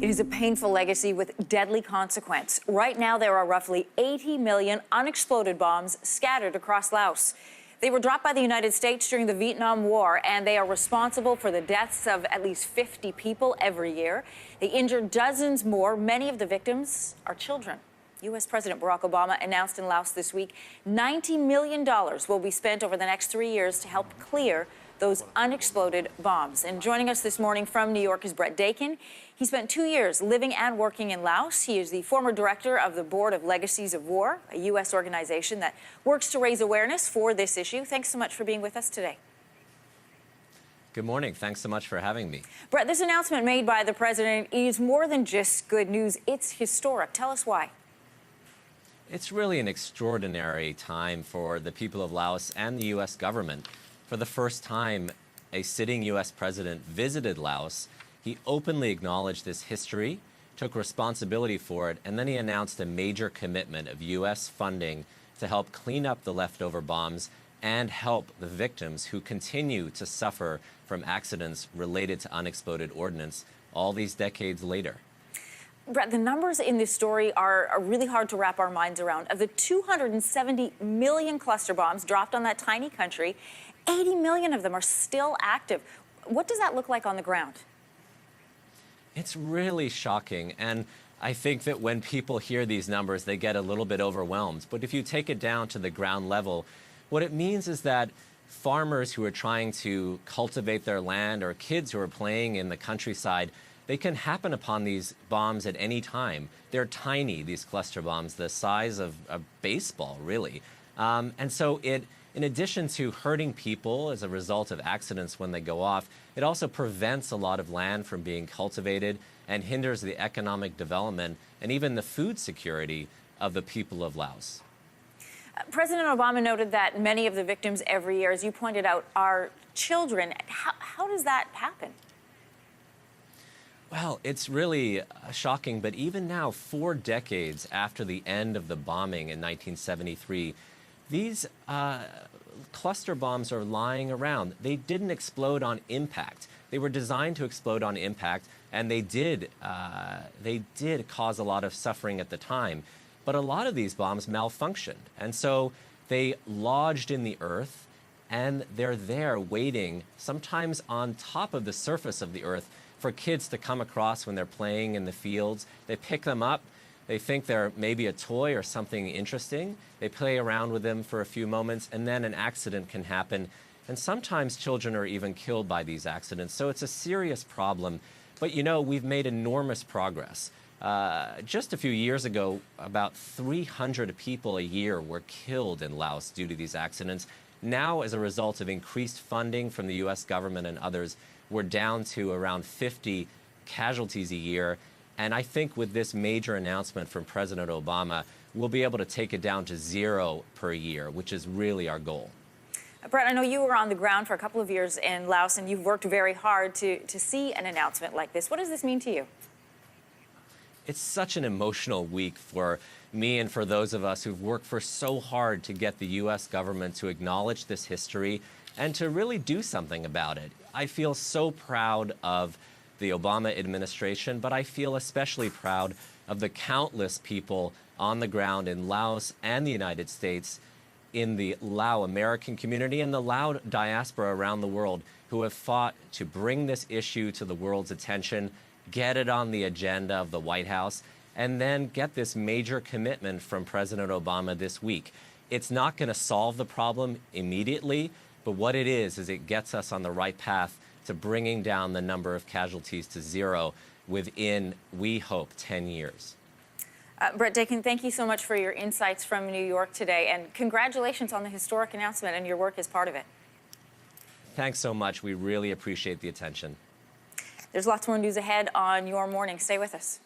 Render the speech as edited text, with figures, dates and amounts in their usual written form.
It is a painful legacy with deadly consequence. Right now, there are roughly 80 million unexploded bombs scattered across Laos. They were dropped by the United States during the Vietnam War, and they are responsible for the deaths of at least 50 people every year. They injured dozens more. Many of the victims are children. U.S. President Barack Obama announced in Laos this week $90 million will be spent over the next 3 years to help clear those unexploded bombs. And joining us this morning from New York is Dakin. He spent 2 years living and working in Laos. He is the former director of the Board of Legacies of War, a U.S. organization that works to raise awareness for this issue. Thanks so much for being with us today. Good morning. Thanks so much for having me. Brett, this announcement made by the president is more than just good news. It's historic. Tell us why. It's really an extraordinary time for the people of Laos and the U.S. government. For the first time, a sitting U.S. president visited Laos. He openly acknowledged this history, took responsibility for it, and then he announced a major commitment of U.S. funding to help clean up the leftover bombs and help the victims who continue to suffer from accidents related to unexploded ordnance all these decades later. Brett, the numbers in this story are really hard to wrap our minds around. Of the 270 million cluster bombs dropped on that tiny country, 80 million of them are still active. What does that look like on the ground? It's really shocking, and I think that when people hear these numbers, they get a little bit overwhelmed. But if you take it down to the ground level, what it means is that farmers who are trying to cultivate their land or kids who are playing in the countryside, they can happen upon these bombs at any time. They're tiny, these cluster bombs, the size of a baseball, really. And so in addition to hurting people as a result of accidents when they go off, it also prevents a lot of land from being cultivated and hinders the economic development and even the food security of the people of Laos. President Obama noted that many of the victims every year, as you pointed out, are children. How does that happen? Well, it's really shocking, but even now, 4 decades after the end of the bombing in 1973, these cluster bombs are lying around. They didn't explode on impact. They were designed to explode on impact, and they did cause a lot of suffering at the time. But a lot of these bombs malfunctioned, and so they lodged in the earth, and they're there waiting, sometimes on top of the surface of the earth, for kids to come across when they're playing in the fields. They pick them up. They think they're maybe a toy or something interesting. They play around with them for a few moments, and then an accident can happen. And sometimes children are even killed by these accidents. So it's a serious problem. But you know, we've made enormous progress. Just a few years ago, about 300 people a year were killed in Laos due to these accidents. Now, as a result of increased funding from the U.S. government and others, we're down to around 50 casualties a year. And I think with this major announcement from President Obama, we'll be able to take it down to 0 per year, which is really our goal. Brett, I know you were on the ground for a couple of years in Laos, and you've worked very hard to see an announcement like this. What does this mean to you? It's such an emotional week for me and for those of us who've worked for so hard to get the U.S. government to acknowledge this history and to really do something about it. I feel so proud of the Obama administration, but I feel especially proud of the countless people on the ground in Laos and the United States, in the Lao American community and the Lao diaspora around the world who have fought to bring this issue to the world's attention, get it on the agenda of the White House, and then get this major commitment from President Obama this week. It's not going to solve the problem immediately, but what it is it gets us on the right path to bringing down the number of casualties to 0 within, we hope, 10 years. Dakin, thank you so much for your insights from New York today, and congratulations on the historic announcement and your work as part of it. Thanks so much. We really appreciate the attention. There's lots more news ahead on Your Morning. Stay with us.